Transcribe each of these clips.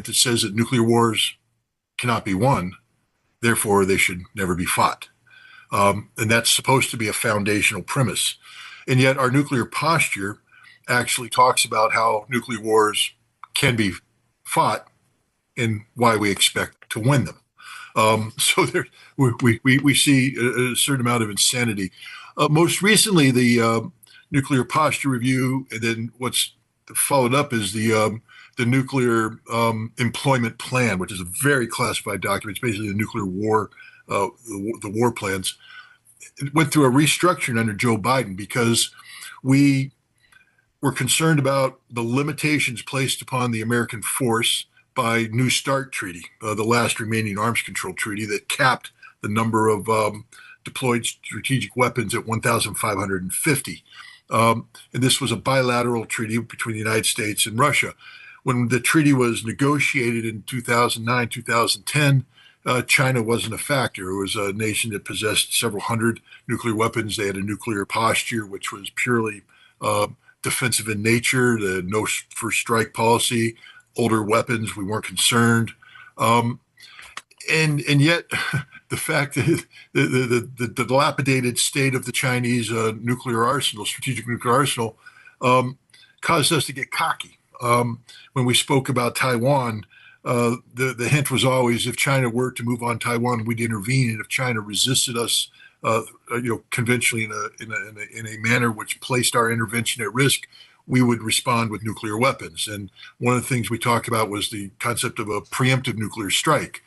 that says that nuclear wars cannot be won, therefore they should never be fought. And that's supposed to be a foundational premise. And yet our nuclear posture actually talks about how nuclear wars can be fought and why we expect to win them. So there, we see a certain amount of insanity. Most recently, the nuclear posture review, and then what's followed up is the nuclear employment plan, which is a very classified document. It's basically the nuclear war, the war plans. It went through a restructuring under Joe Biden because we were concerned about the limitations placed upon the American force by New START treaty, the last remaining arms control treaty that capped the number of deployed strategic weapons at 1,550. And this was a bilateral treaty between the United States and Russia. When the treaty was negotiated in 2009, 2010, China wasn't a factor. It was a nation that possessed several hundred nuclear weapons. They had a nuclear posture, which was purely defensive in nature, the no first strike policy, older weapons, we weren't concerned. And yet the fact that the dilapidated state of the Chinese nuclear arsenal, strategic nuclear arsenal, caused us to get cocky. When we spoke about Taiwan, the hint was always if China were to move on Taiwan, we'd intervene, and if China resisted us, conventionally in a manner which placed our intervention at risk, we would respond with nuclear weapons. And one of the things we talked about was the concept of a preemptive nuclear strike,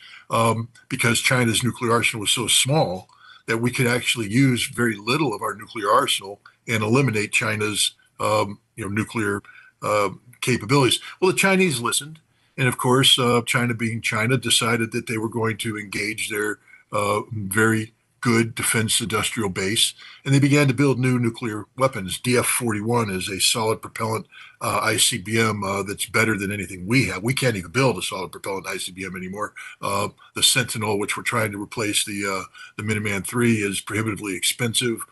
because China's nuclear arsenal was so small that we could actually use very little of our nuclear arsenal and eliminate China's nuclear capabilities. Well, the Chinese listened. And of course, China being China, decided that they were going to engage their very good defense industrial base, and they began to build new nuclear weapons. DF-41 is a solid propellant ICBM that's better than anything we have. We can't even build a solid propellant ICBM anymore. The Sentinel, which we're trying to replace the Minuteman III, is prohibitively expensive.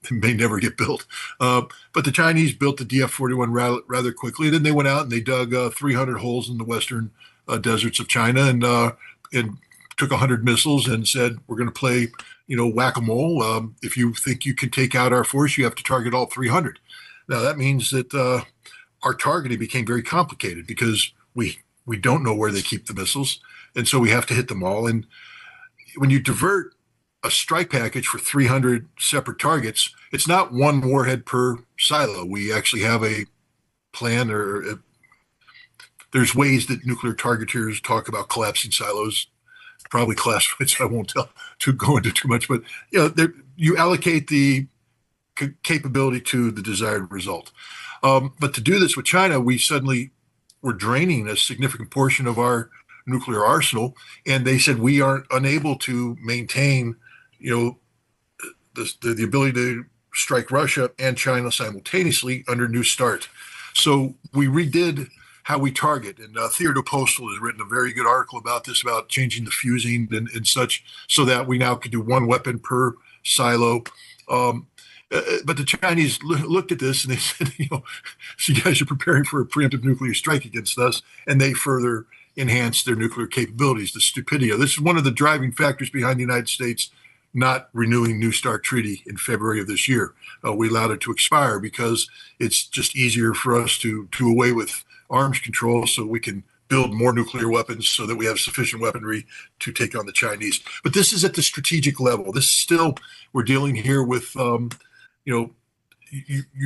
May never get built. But the Chinese built the DF-41 rather quickly. Then they went out and they dug 300 holes in the western deserts of China and took 100 missiles and said, we're going to play, whack-a-mole. If you think you can take out our force, you have to target all 300. Now, that means that our targeting became very complicated because we don't know where they keep the missiles. And so we have to hit them all. And when you divert a strike package for 300 separate targets, it's not one warhead per silo. We actually have a plan, or there's ways that nuclear targeters talk about collapsing silos, probably classified, so I won't go into too much, but you allocate the capability to the desired result. But to do this with China, we suddenly were draining a significant portion of our nuclear arsenal, and they said we aren't unable to maintain the ability to strike Russia and China simultaneously under New START. So we redid how we target. And Theodore Postal has written a very good article about this, about changing the fusing and such, so that we now can do one weapon per silo. But the Chinese looked at this and they said, so you guys are preparing for a preemptive nuclear strike against us, and they further enhanced their nuclear capabilities, the stupidity. This is one of the driving factors behind the United States not renewing New START treaty in February of this year. We allowed it to expire because it's just easier for us to do away with arms control so we can build more nuclear weapons so that we have sufficient weaponry to take on the Chinese. But this is at the strategic level. This is still, we're dealing here with, you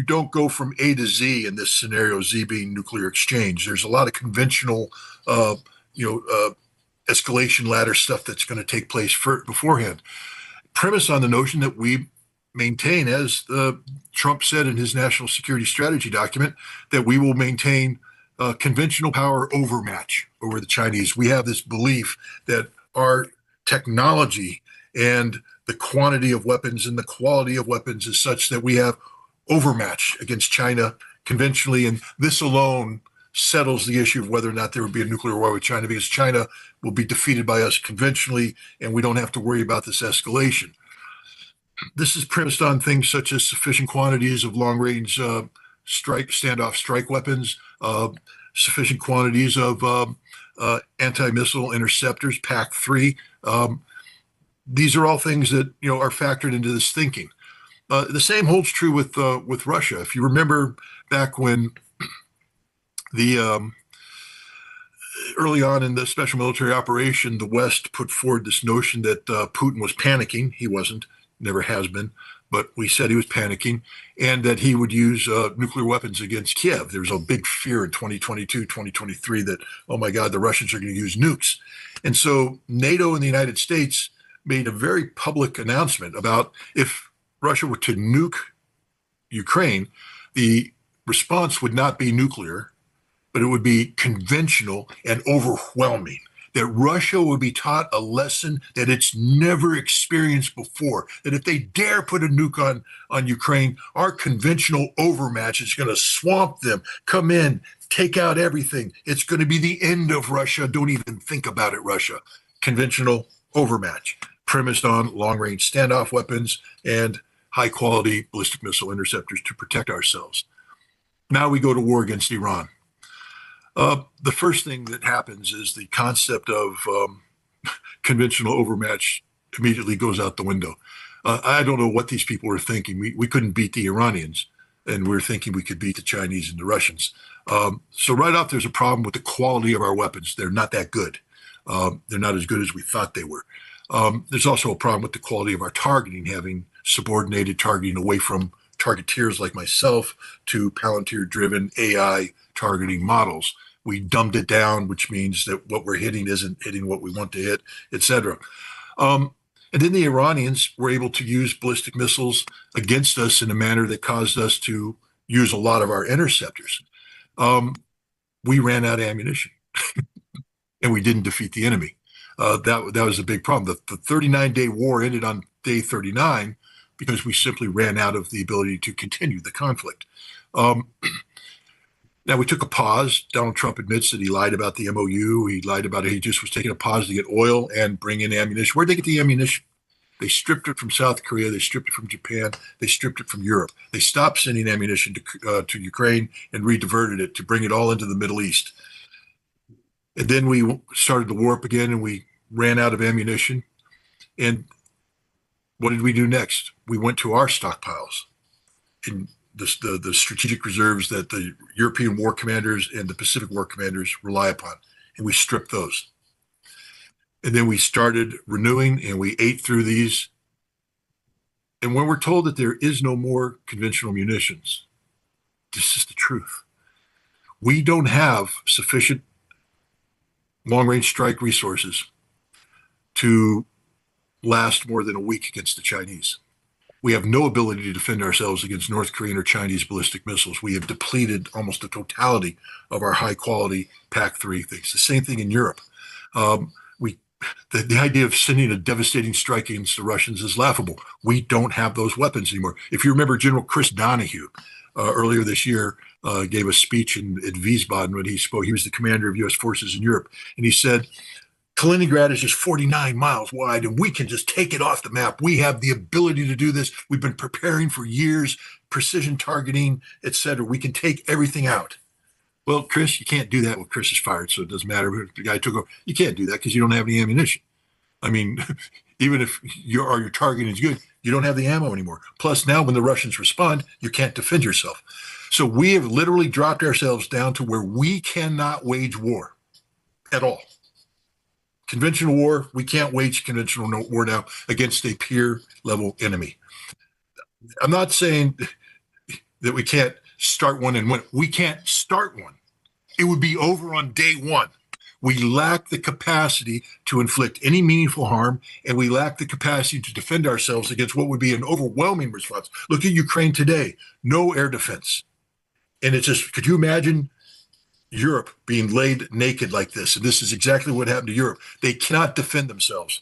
don't go from A to Z in this scenario, Z being nuclear exchange. There's a lot of conventional, escalation ladder stuff that's going to take place beforehand. Premise on the notion that we maintain, as Trump said in his national security strategy document, that we will maintain conventional power overmatch over the Chinese. We have this belief that our technology and the quantity of weapons and the quality of weapons is such that we have overmatch against China conventionally, and this alone settles the issue of whether or not there would be a nuclear war with China, because China will be defeated by us conventionally, and we don't have to worry about this escalation. This is premised on things such as sufficient quantities of long-range standoff strike weapons, sufficient quantities of anti-missile interceptors, PAC-3. These are all things that are factored into this thinking. The same holds true with Russia. If you remember back when the early on in the special military operation, the West put forward this notion that Putin was panicking. He wasn't, never has been, but we said he was panicking, and that he would use nuclear weapons against Kiev. There was a big fear in 2022, 2023 that, oh my God, the Russians are going to use nukes. And so NATO and the United States made a very public announcement about if Russia were to nuke Ukraine, the response would not be nuclear, but it would be conventional and overwhelming. That Russia would be taught a lesson that it's never experienced before. That if they dare put a nuke on Ukraine, our conventional overmatch is going to swamp them, come in, take out everything. It's going to be the end of Russia. Don't even think about it, Russia. Conventional overmatch, premised on long-range standoff weapons and high-quality ballistic missile interceptors to protect ourselves. Now we go to war against Iran. The first thing that happens is the concept of conventional overmatch immediately goes out the window. I don't know what these people were thinking. We couldn't beat the Iranians, and we were thinking we could beat the Chinese and the Russians. So right off, there's a problem with the quality of our weapons. They're not that good. They're not as good as we thought they were. There's also a problem with the quality of our targeting, having subordinated targeting away from targeteers like myself to Palantir-driven AI targeting models. We dumbed it down, which means that what we're hitting isn't hitting what we want to hit, et cetera. And then the Iranians were able to use ballistic missiles against us in a manner that caused us to use a lot of our interceptors. We ran out of ammunition, and we didn't defeat the enemy. That was a big problem. The 39-day war ended on day 39 because we simply ran out of the ability to continue the conflict. Now, we took a pause. Donald Trump admits that he lied about the MOU. He lied about it. He just was taking a pause to get oil and bring in ammunition. Where'd they get the ammunition? They stripped it from South Korea. They stripped it from Japan. They stripped it from Europe. They stopped sending ammunition to Ukraine and rediverted it to bring it all into the Middle East. And then we started the war up again, and we ran out of ammunition. And what did we do next? We went to our stockpiles. And the strategic reserves that the European war commanders and the Pacific war commanders rely upon. And we stripped those. And then we started renewing, and we ate through these. And when we're told that there is no more conventional munitions, this is the truth. We don't have sufficient long-range strike resources to last more than a week against the Chinese. We have no ability to defend ourselves against North Korean or Chinese ballistic missiles. We have depleted almost the totality of our high-quality PAC-3 things. The same thing in Europe. The idea of sending a devastating strike against the Russians is laughable. We don't have those weapons anymore. If you remember, General Chris Donahue earlier this year gave a speech at Wiesbaden when he spoke. He was the commander of U.S. forces in Europe, and he said, Kaliningrad is just 49 miles wide, and we can just take it off the map. We have the ability to do this. We've been preparing for years, precision targeting, et cetera. We can take everything out. Well, Chris, you can't do that. Well, Chris is fired, so it doesn't matter. The guy took over. You can't do that because you don't have any ammunition. I mean, even if your targeting is good, you don't have the ammo anymore. Plus, now when the Russians respond, you can't defend yourself. So we have literally dropped ourselves down to where we cannot wage war at all. Conventional war, we can't wage conventional war now against a peer-level enemy. I'm not saying that we can't start one and win. We can't start one. It would be over on day one. We lack the capacity to inflict any meaningful harm, and we lack the capacity to defend ourselves against what would be an overwhelming response. Look at Ukraine today. No air defense. And it's just, could you imagine Europe being laid naked like this? And this is exactly what happened to Europe. They cannot defend themselves.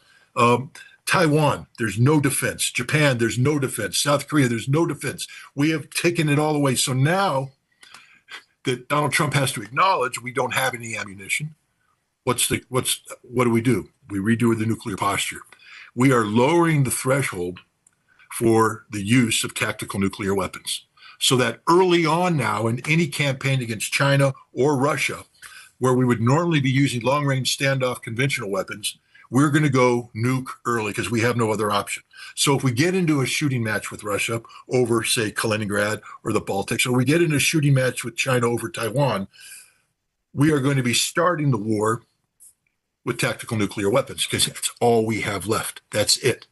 Taiwan, there's no defense. Japan, there's no defense. South Korea, there's no defense. We have taken it all away. So now that Donald Trump has to acknowledge we don't have any ammunition, what do? We redo the nuclear posture. We are lowering the threshold for the use of tactical nuclear weapons, so that early on now in any campaign against China or Russia, where we would normally be using long-range standoff conventional weapons, we're going to go nuke early because we have no other option. So if we get into a shooting match with Russia over, say, Kaliningrad or the Baltics, or we get into a shooting match with China over Taiwan, we are going to be starting the war with tactical nuclear weapons because that's all we have left. That's it.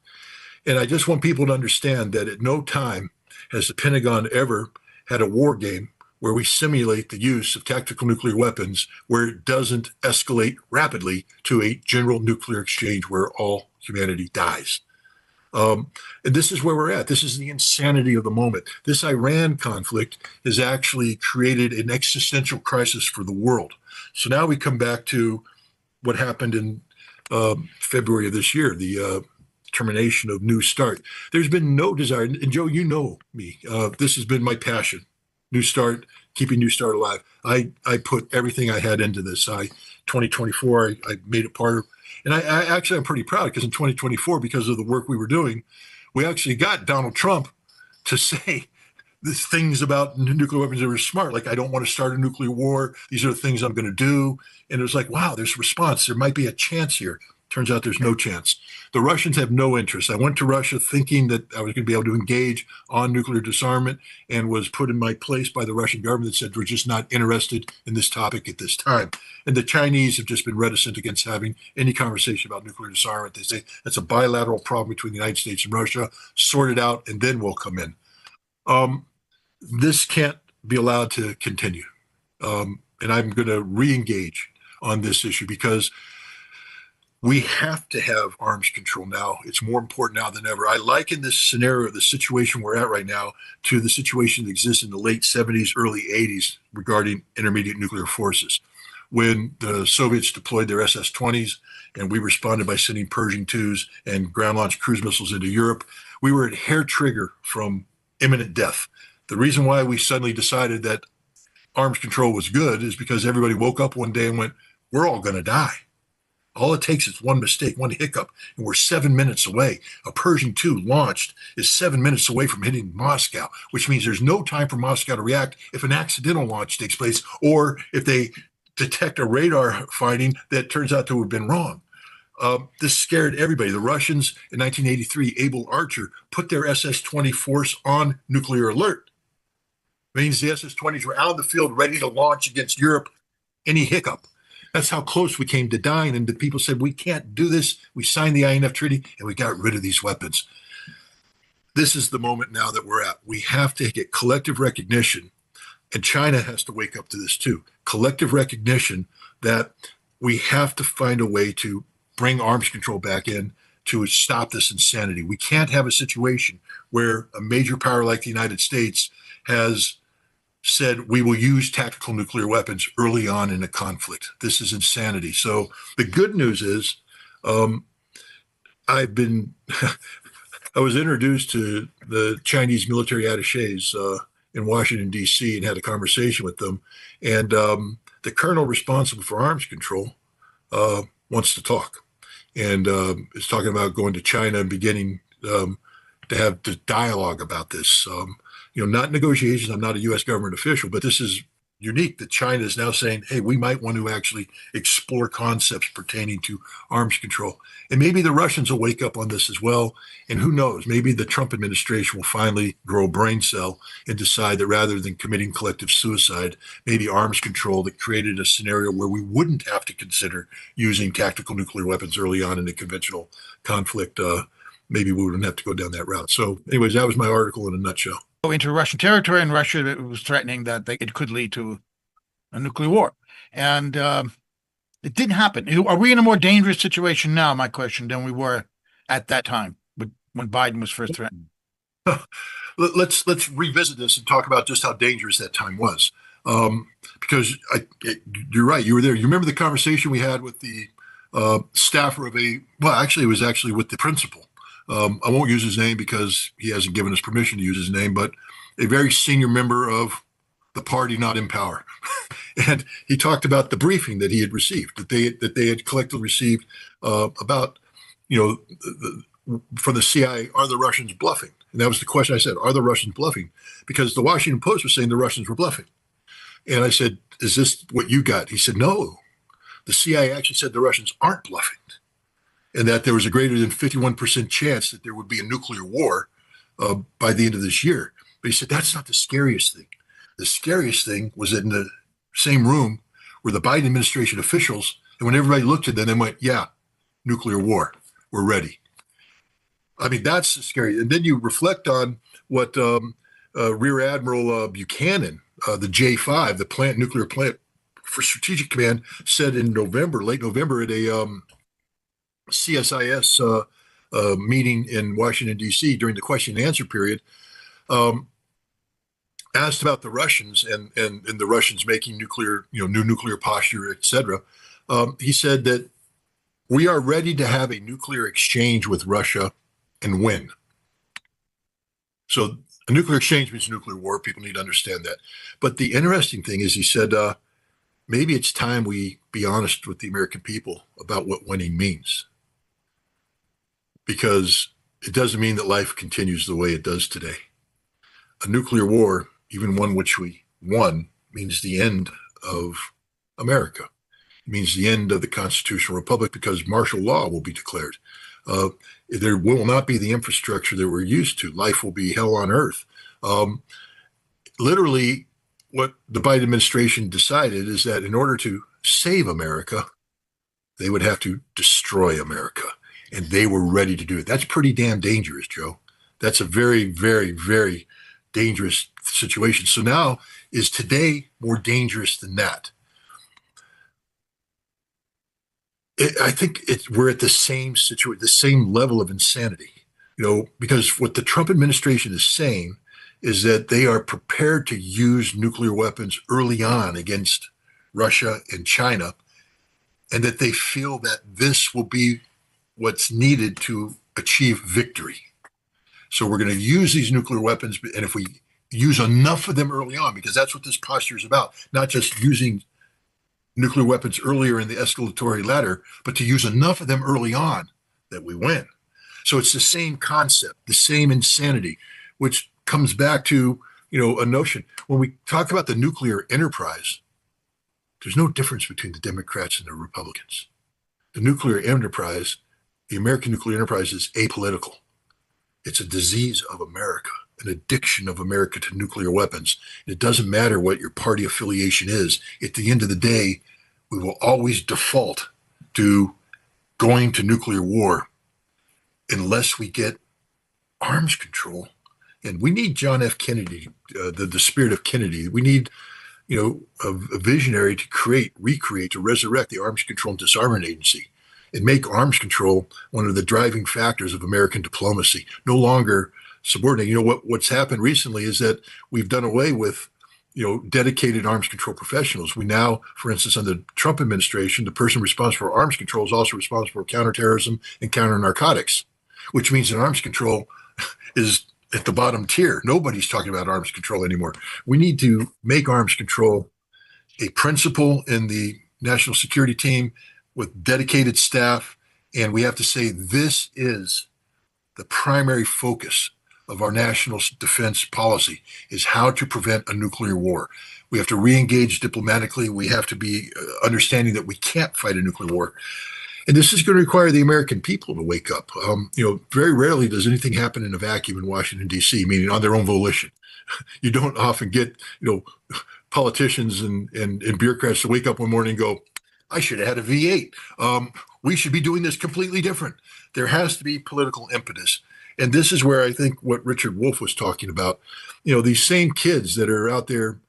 And I just want people to understand that at no time has the Pentagon ever had a war game where we simulate the use of tactical nuclear weapons where it doesn't escalate rapidly to a general nuclear exchange where all humanity dies. And this is where we're at. This is the insanity of the moment. This Iran conflict has actually created an existential crisis for the world. So now we come back to what happened in February of this year, the termination of New START. There's been no desire, and Joe, you know me. This has been my passion. New START, keeping New START alive. I put everything I had into this. 2024, I made it part of, and I'm pretty proud because in 2024, because of the work we were doing, we actually got Donald Trump to say these things about nuclear weapons that were smart. Like, I don't want to start a nuclear war. These are the things I'm going to do. And it was like, wow, there's a response. There might be a chance here. Turns out there's no chance. The Russians have no interest. I went to Russia thinking that I was going to be able to engage on nuclear disarmament and was put in my place by the Russian government that said we're just not interested in this topic at this time. And the Chinese have just been reticent against having any conversation about nuclear disarmament. They say that's a bilateral problem between the United States and Russia. Sort it out, and then we'll come in. This can't be allowed to continue. And I'm going to re-engage on this issue because we have to have arms control now. It's more important now than ever. I liken this scenario, the situation we're at right now, to the situation that exists in the late 70s, early 80s regarding intermediate nuclear forces. When the Soviets deployed their SS-20s and we responded by sending Pershing IIs and ground-launched cruise missiles into Europe, we were at hair trigger from imminent death. The reason why we suddenly decided that arms control was good is because everybody woke up one day and went, we're all going to die. All it takes is one mistake, one hiccup, and we're 7 minutes away. A Pershing II launched is 7 minutes away from hitting Moscow, which means there's no time for Moscow to react if an accidental launch takes place or if they detect a radar finding that turns out to have been wrong. This scared everybody. The Russians in 1983, Able Archer, put their SS-20 force on nuclear alert. It means the SS-20s were out in the field ready to launch against Europe any hiccup. That's how close we came to dying. And the people said, we can't do this. We signed the INF Treaty and we got rid of these weapons. This is the moment now that we're at. We have to get collective recognition, and China has to wake up to this too. Collective recognition that we have to find a way to bring arms control back in to stop this insanity. We can't have a situation where a major power like the United States has said we will use tactical nuclear weapons early on in a conflict. This is insanity. So the good news is I was introduced to the Chinese military attachés in Washington, D.C. and had a conversation with them. And the colonel responsible for arms control wants to talk and is talking about going to China and beginning to have the dialogue about this. Not negotiations. I'm not a U.S. government official, but this is unique that China is now saying, hey, we might want to actually explore concepts pertaining to arms control. And maybe the Russians will wake up on this as well. And who knows, maybe the Trump administration will finally grow a brain cell and decide that rather than committing collective suicide, maybe arms control that created a scenario where we wouldn't have to consider using tactical nuclear weapons early on in a conventional conflict. Maybe we wouldn't have to go down that route. So anyways, that was my article in a nutshell. Into Russian territory, and Russia was threatening that it could lead to a nuclear war. And it didn't happen. Are we in a more dangerous situation now, my question, than we were at that time when Biden was first threatened? Let's revisit this and talk about just how dangerous that time was. Because you're right, you were there. You remember the conversation we had with the staffer of it was actually with the principal. I won't use his name because he hasn't given us permission to use his name, but a very senior member of the party not in power. And he talked about the briefing that he had received, that they had collectively received about, from the CIA, are the Russians bluffing? And that was the question I said, are the Russians bluffing? Because the Washington Post was saying the Russians were bluffing. And I said, is this what you got? He said, no. The CIA actually said the Russians aren't bluffing and that there was a greater than 51% chance that there would be a nuclear war by the end of this year. But he said, that's not the scariest thing. The scariest thing was that in the same room were the Biden administration officials. And when everybody looked at them, they went, yeah, nuclear war. We're ready. I mean, that's scary. And then you reflect on what Rear Admiral Buchanan, the J5, the nuclear plant for Strategic Command, said in November, late November, at a CSIS meeting in Washington, D.C. during the question and answer period, um, asked about the Russians and the Russians making nuclear, new nuclear posture, et cetera. He said that we are ready to have a nuclear exchange with Russia and win. So a nuclear exchange means nuclear war. People need to understand that. But the interesting thing is he said, maybe it's time we be honest with the American people about what winning means. Because it doesn't mean that life continues the way it does today. A nuclear war, even one which we won, means the end of America. It means the end of the constitutional republic because martial law will be declared. There will not be the infrastructure that we're used to. Life will be hell on earth. Literally, what the Biden administration decided is that in order to save America, they would have to destroy America. And they were ready to do it. That's pretty damn dangerous, Joe. That's a very, very, very dangerous situation. So now, is today more dangerous than that? I think we're at the same situation, the same level of insanity, because what the Trump administration is saying is that they are prepared to use nuclear weapons early on against Russia and China, and that they feel that this will be what's needed to achieve victory. So we're going to use these nuclear weapons, and if we use enough of them early on, because that's what this posture is about, not just using nuclear weapons earlier in the escalatory ladder, but to use enough of them early on that we win. So it's the same concept, the same insanity, which comes back to, a notion. When we talk about the nuclear enterprise, there's no difference between the Democrats and the Republicans. The nuclear enterprise, the American nuclear enterprise, is apolitical. It's a disease of America, an addiction of America to nuclear weapons. It doesn't matter what your party affiliation is. At the end of the day, we will always default to going to nuclear war unless we get arms control. And we need John F. Kennedy, the spirit of Kennedy. We need, a visionary to recreate, to resurrect the Arms Control and Disarmament Agency and make arms control one of the driving factors of American diplomacy, no longer subordinate. What's happened recently is that we've done away with, dedicated arms control professionals. We now, for instance, under the Trump administration, the person responsible for arms control is also responsible for counterterrorism and counter narcotics, which means that arms control is at the bottom tier. Nobody's talking about arms control anymore. We need to make arms control a principle in the national security team with dedicated staff. And we have to say this is the primary focus of our national defense policy, is how to prevent a nuclear war. We have to re-engage diplomatically. We have to be understanding that we can't fight a nuclear war. And this is going to require the American people to wake up. Very rarely does anything happen in a vacuum in Washington, D.C., meaning on their own volition. You don't often get, politicians and bureaucrats to wake up one morning and go, I should have had a V8. We should be doing this completely different. There has to be political impetus. And this is where I think what Richard Wolff was talking about, these same kids that are out there,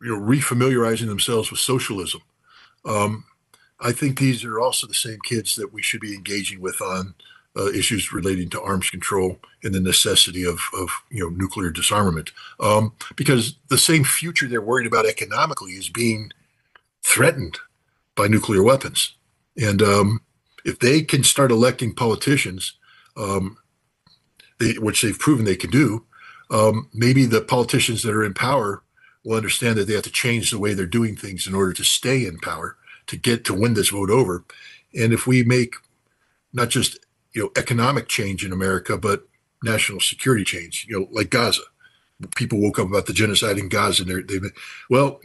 refamiliarizing themselves with socialism. I think these are also the same kids that we should be engaging with on issues relating to arms control and the necessity of nuclear disarmament, because the same future they're worried about economically is being threatened by nuclear weapons. And if they can start electing politicians, which they've proven they can do, maybe the politicians that are in power will understand that they have to change the way they're doing things in order to stay in power, to win this vote over. And if we make not just economic change in America, but national security change, like Gaza. people woke up about the genocide in Gaza. And well,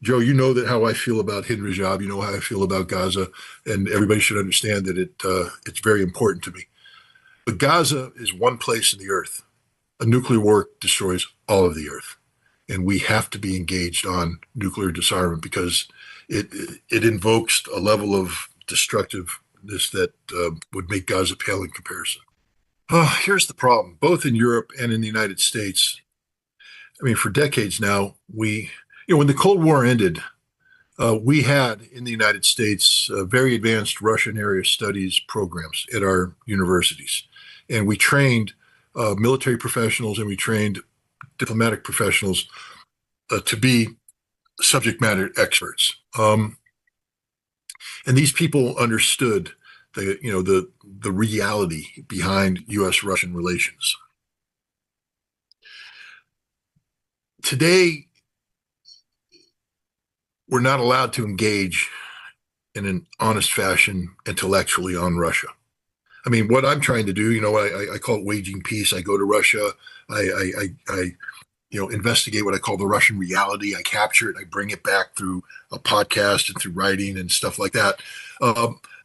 Joe, you know that how I feel about Hind Rajab. You know how I feel about Gaza, and everybody should understand that it's very important to me. But Gaza is one place in the earth. A nuclear war destroys all of the earth, and we have to be engaged on nuclear disarmament because it it invokes a level of destructiveness that would make Gaza pale in comparison. Here's the problem: both in Europe and in the United States, I mean, for decades now, when the Cold War ended, we had in the United States very advanced Russian area studies programs at our universities. And we trained military professionals and we trained diplomatic professionals to be subject matter experts. And these people understood the reality behind U.S. Russian relations. Today, we're not allowed to engage in an honest fashion intellectually on Russia. I mean, what I'm trying to do, I call it waging peace. I go to Russia. I investigate what I call the Russian reality. I capture it. I bring it back through a podcast and through writing and stuff like that.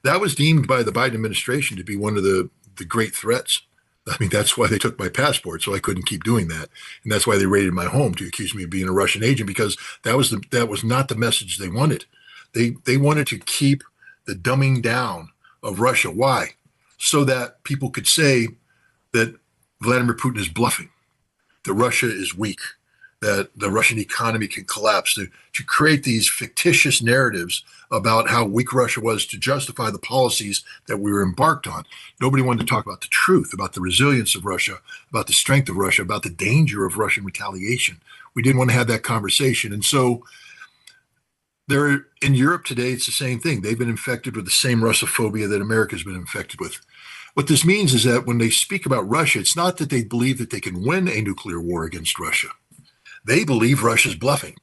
That was deemed by the Biden administration to be one of the great threats. I mean, that's why they took my passport, so I couldn't keep doing that, and that's why they raided my home to accuse me of being a Russian agent because that was not the message they wanted. They wanted to keep the dumbing down of Russia. Why? So that people could say that Vladimir Putin is bluffing, that Russia is weak, that the Russian economy can collapse, to create these fictitious narratives about how weak Russia was to justify the policies that we were embarked on. Nobody wanted to talk about the truth, about the resilience of Russia, about the strength of Russia, about the danger of Russian retaliation. We didn't want to have that conversation. And so there in Europe today, it's the same thing. They've been infected with the same Russophobia that America's been infected with. What this means is that when they speak about Russia, it's not that they believe that they can win a nuclear war against Russia. They believe Russia's bluffing.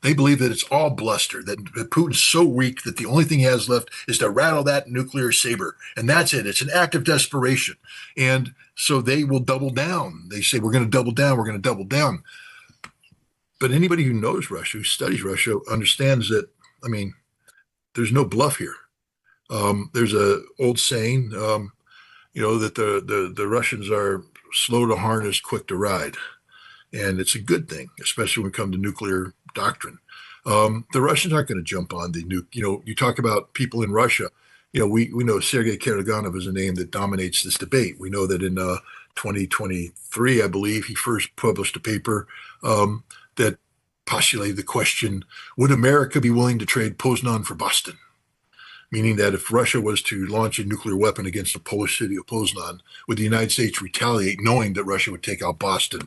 They believe that it's all bluster, that Putin's so weak that the only thing he has left is to rattle that nuclear saber. And that's it. It's an act of desperation. And so they will double down. They say, we're going to double down. We're going to double down. But anybody who knows Russia, who studies Russia, understands that, I mean, there's no bluff here. There's an old saying, that the Russians are slow to harness, quick to ride. And it's a good thing, especially when it comes to nuclear doctrine. The Russians aren't going to jump on the nuke. You talk about people in Russia. We know Sergei Karaganov is a name that dominates this debate. We know that in 2023, I believe, he first published a paper that postulated the question, would America be willing to trade Poznan for Boston? Meaning that if Russia was to launch a nuclear weapon against the Polish city of Poznan, would the United States retaliate knowing that Russia would take out Boston?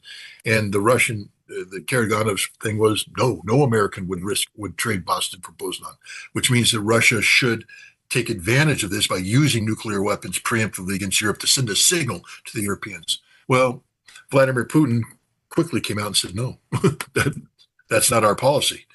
And the Karaganov's thing was, no American would trade Boston for Poznan, which means that Russia should take advantage of this by using nuclear weapons preemptively against Europe to send a signal to the Europeans. Well, Vladimir Putin quickly came out and said, no, that's not our policy.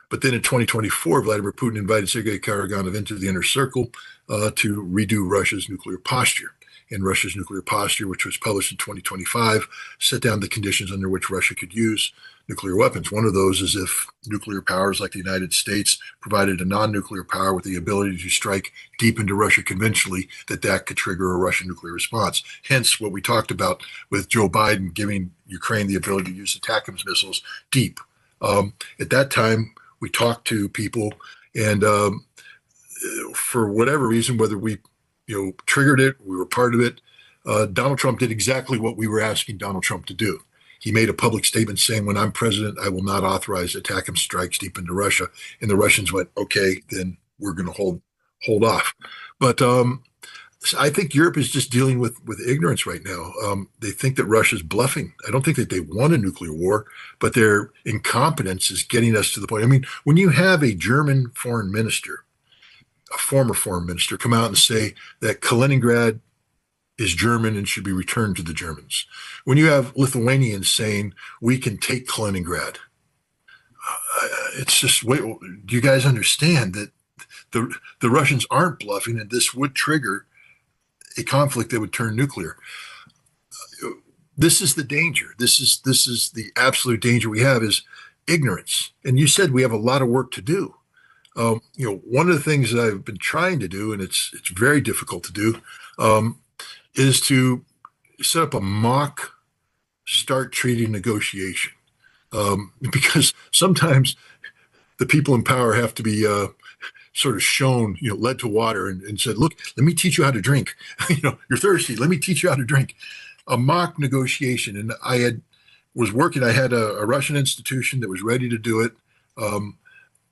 But then in 2024, Vladimir Putin invited Sergei Karaganov into the inner circle to redo Russia's nuclear posture. And Russia's nuclear posture, which was published in 2025, set down the conditions under which Russia could use nuclear weapons. One of those is if nuclear powers like the United States provided a non-nuclear power with the ability to strike deep into Russia conventionally, that could trigger a Russian nuclear response. Hence what we talked about with Joe Biden giving Ukraine the ability to use the ATACMS missiles deep. At that time, we talked to people, and for whatever reason, whether we triggered it, we were part of it, Donald Trump did exactly what we were asking Donald Trump to do. He made a public statement saying, when I'm president, I will not authorize ATACMS strikes deep into Russia. And the Russians went, okay, then we're going to hold off. But I think Europe is just dealing with ignorance right now. They think that Russia's bluffing. I don't think that they want a nuclear war, but their incompetence is getting us to the point. I mean, when you have a German foreign minister, a former foreign minister, come out and say that Kaliningrad is German and should be returned to the Germans. When you have Lithuanians saying we can take Kaliningrad, it's just, wait, do you guys understand that the Russians aren't bluffing and this would trigger a conflict that would turn nuclear? this is the danger. This is the absolute danger we have is ignorance. And you said we have a lot of work to do. One of the things that I've been trying to do, and it's very difficult to do, um, is to set up a mock start treaty negotiation. Because sometimes the people in power have to be sort of shown, led to water and said, look, let me teach you how to drink. You're thirsty. Let me teach you how to drink. A mock negotiation. And was working. I had a Russian institution that was ready to do it. Um,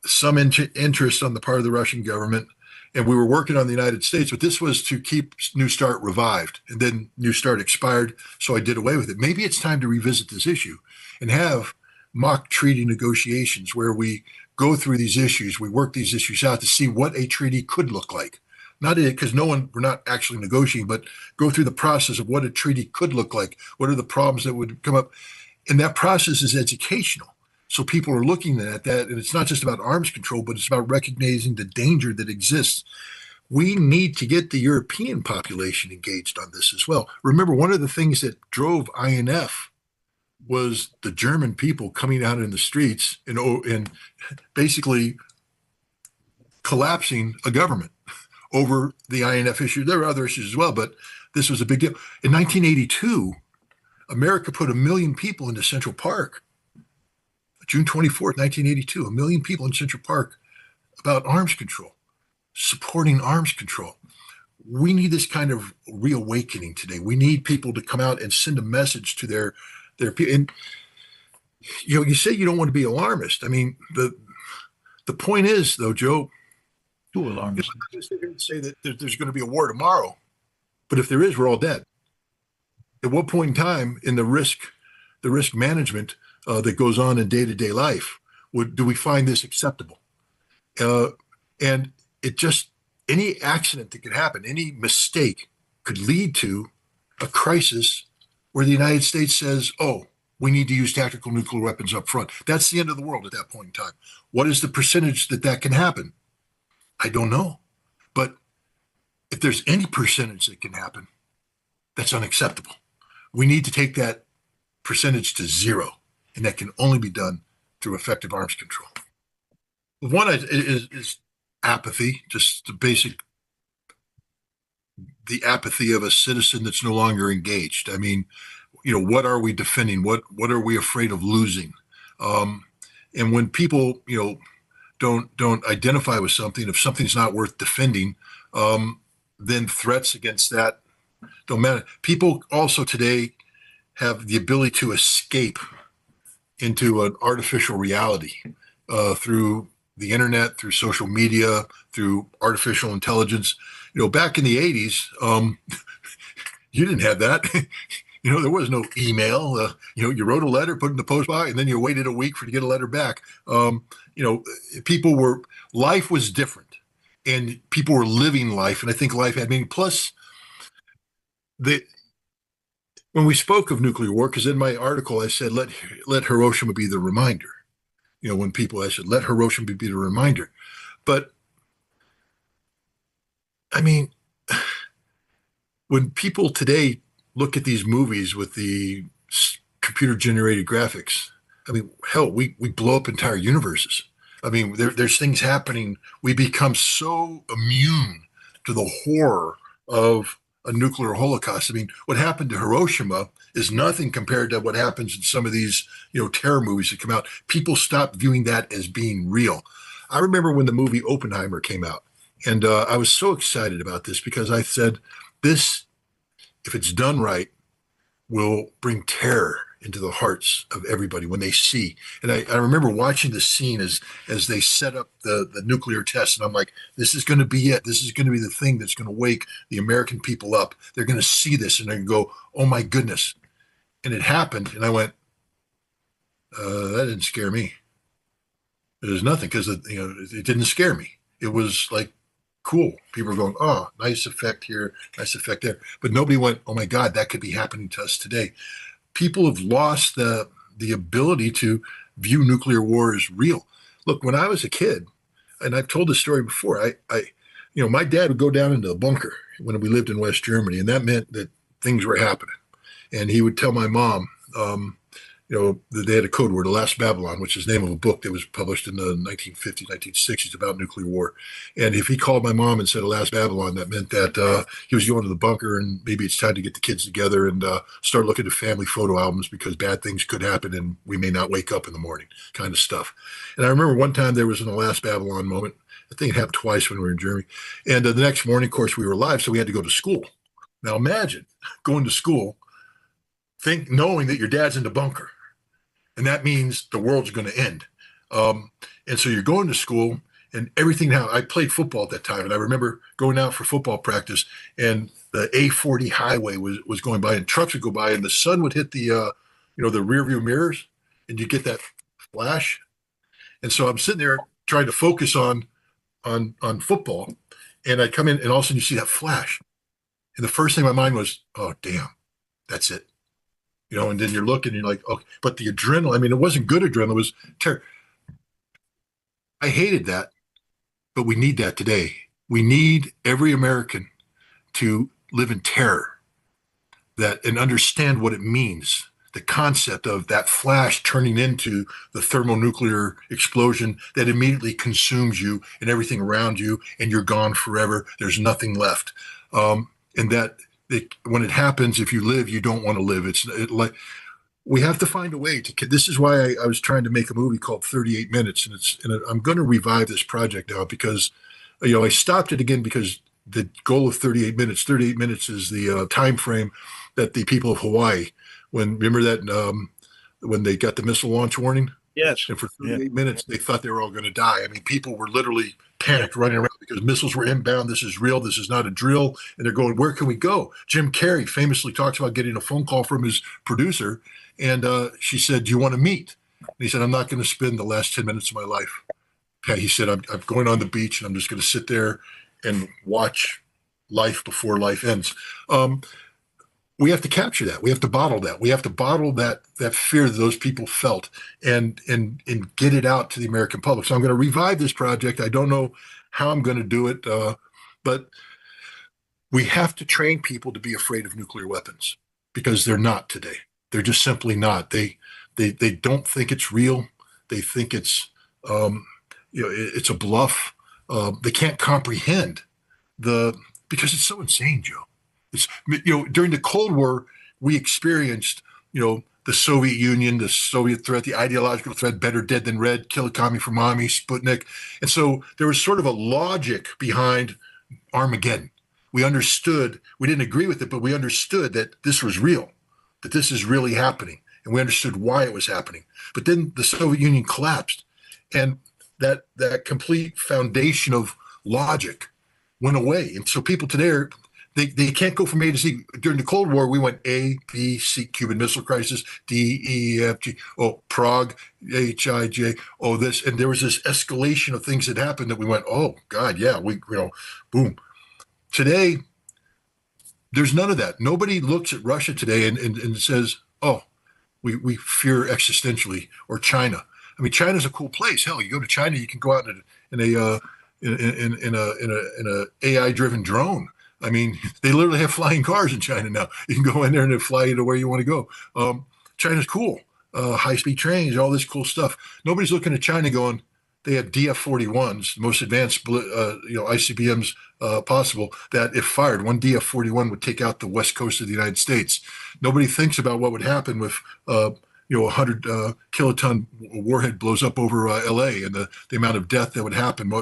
some interest on the part of the Russian government. And we were working on the United States, but this was to keep New START revived. And then New START expired, so I did away with it. Maybe it's time to revisit this issue and have mock treaty negotiations where we go through these issues, we work these issues out to see what a treaty could look like. Not because we're not actually negotiating, but go through the process of what a treaty could look like. What are the problems that would come up? And that process is educational. So people are looking at that, and it's not just about arms control, but it's about recognizing the danger that exists. We need to get the European population engaged on this as well. Remember, one of the things that drove INF was the German people coming out in the streets and basically collapsing a government over the INF issue. There were other issues as well, but this was a big deal. In 1982, America put 1 million people into Central Park. June 24th, 1982, 1 million people in Central Park about arms control, supporting arms control. We need this kind of reawakening today. We need people to come out and send a message to their people. And you say you don't want to be alarmist. I mean, the point is, though, Joe, Too alarming. I'm not going to sit here and say that there's going to be a war tomorrow, but if there is, we're all dead. At what point in time in the risk management that goes on in day-to-day life, do we find this acceptable? And it just, any accident that could happen, any mistake could lead to a crisis where the United States says, oh, we need to use tactical nuclear weapons up front. That's the end of the world at that point in time. What is the percentage that can happen? I don't know. But if there's any percentage that can happen, that's unacceptable. We need to take that percentage to zero, and that can only be done through effective arms control. One is apathy, just the apathy of a citizen that's no longer engaged. I mean, what are we defending? What are we afraid of losing? And when people, don't identify with something, if something's not worth defending, then threats against that don't matter. People also today have the ability to escape into an artificial reality through the internet, through social media, through artificial intelligence. Back in the 80s, you didn't have that. There was no email. You wrote a letter, put it in the post box, and then you waited a week to get a letter back. Life was different, and people were living life, and I think life had meaning. Plus, when we spoke of nuclear war, because in my article I said, let Hiroshima be the reminder. I said, let Hiroshima be the reminder. But, I mean, when people today look at these movies with the computer-generated graphics, I mean, hell, we blow up entire universes. I mean, there's things happening. We become so immune to the horror of a nuclear holocaust. I mean, what happened to Hiroshima is nothing compared to what happens in some of these, terror movies that come out. People stop viewing that as being real. I remember when the movie Oppenheimer came out, and I was so excited about this because I said, this, if it's done right, will bring terror into the hearts of everybody when they see. And I remember watching the scene as they set up the nuclear test, and I'm like, this is going to be it. This is going to be the thing that's going to wake the American people up. They're going to see this and they're going to go, oh my goodness. And it happened, and I went, that didn't scare me. There's nothing, because it didn't scare me. It was like cool. People were going, oh, nice effect here, nice effect there. But nobody went, oh my God, that could be happening to us today. People have lost the ability to view nuclear war as real. Look, when I was a kid, and I've told this story before, my dad would go down into the bunker when we lived in West Germany, and that meant that things were happening. and he would tell my mom, they had a code word, The Last Babylon, which is the name of a book that was published in the 1950s, 1960s about nuclear war. And if he called my mom and said The Last Babylon, that meant that he was going to the bunker and maybe it's time to get the kids together and start looking at family photo albums because bad things could happen and we may not wake up in the morning, kind of stuff. And I remember one time there was an The Last Babylon moment. I think it happened twice when we were in Germany. And the next morning, of course, we were live, so we had to go to school. Now imagine going to school, knowing that your dad's in the bunker and that means the world's going to end. And so you're going to school and everything. Now, I played football at that time, and I remember going out for football practice, and the A40 highway was going by, and trucks would go by, and the sun would hit the rear view mirrors, and you get that flash. And so I'm sitting there trying to focus on football, and I come in, and all of a sudden you see that flash, and the first thing in my mind was, "Oh, damn, that's it." And then you're looking, and you're like, "Okay," but the adrenaline. I mean, it wasn't good adrenaline; it was terror. I hated that, but we need that today. We need every American to live in terror and understand what it means. The concept of that flash turning into the thermonuclear explosion that immediately consumes you and everything around you, and you're gone forever. There's nothing left. And that when it happens, if you live, you don't want to live. Like we have to find a way to. This is why I was trying to make a movie called 38 Minutes, and I'm going to revive this project now because I stopped it again because the goal of 38 minutes. 38 minutes is the time frame that the people of Hawaii, remember that when they got the missile launch warning. Yes. And for 38 minutes, they thought they were all going to die. I mean, people were literally panicked running around because missiles were inbound. This is real. This is not a drill. And they're going, where can we go? Jim Carrey famously talks about getting a phone call from his producer. And she said, do you want to meet? And he said, I'm not going to spend the last 10 minutes of my life. Okay, he said, I'm going on the beach and I'm just going to sit there and watch life before life ends. We have to capture that. We have to bottle that. We have to bottle that fear that those people felt and get it out to the American public. So I'm going to revive this project. I don't know how I'm going to do it, but we have to train people to be afraid of nuclear weapons because they're not today. They're just simply not. They don't think it's real. They think it's it's a bluff. They can't comprehend because it's so insane, Joe. It's, during the Cold War, we experienced, the Soviet Union, the Soviet threat, the ideological threat, better dead than red, kill a commie for mommy, Sputnik. And so there was sort of a logic behind Armageddon. We understood, we didn't agree with it, but we understood that this was real, that this is really happening. And we understood why it was happening. But then the Soviet Union collapsed. And that complete foundation of logic went away. And so people today they can't go from A to Z. During the Cold War, we went A, B, C, Cuban Missile Crisis, D, E, F, G, Prague, H, I, J, this. And there was this escalation of things that happened that we went, oh, God, yeah, boom. Today, there's none of that. Nobody looks at Russia today and says, oh, we fear existentially, or China. I mean, China's a cool place. Hell, you go to China, you can go out in a AI-driven drone. I mean, they literally have flying cars in China now. You can go in there and they fly you to where you want to go. China's cool. High-speed trains, all this cool stuff. Nobody's looking at China going, they have DF-41s, the most advanced ICBMs possible, that if fired, one DF-41 would take out the west coast of the United States. Nobody thinks about what would happen with 100 kiloton warhead blows up over LA and the amount of death that would happen.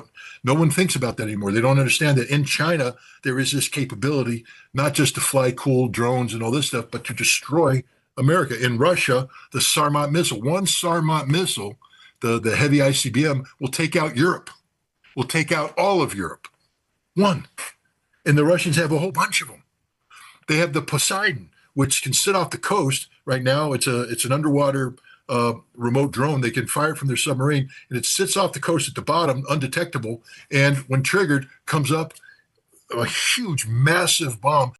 No one thinks about that anymore. They don't understand that in China, there is this capability, not just to fly cool drones and all this stuff, but to destroy America. In Russia, the Sarmat missile, one Sarmat missile, the heavy ICBM, will take out Europe, will take out all of Europe. One. And the Russians have a whole bunch of them. They have the Poseidon, which can sit off the coast. Right now, it's an underwater remote drone. They can fire it from their submarine, and it sits off the coast at the bottom, undetectable. And when triggered, comes up a huge, massive bomb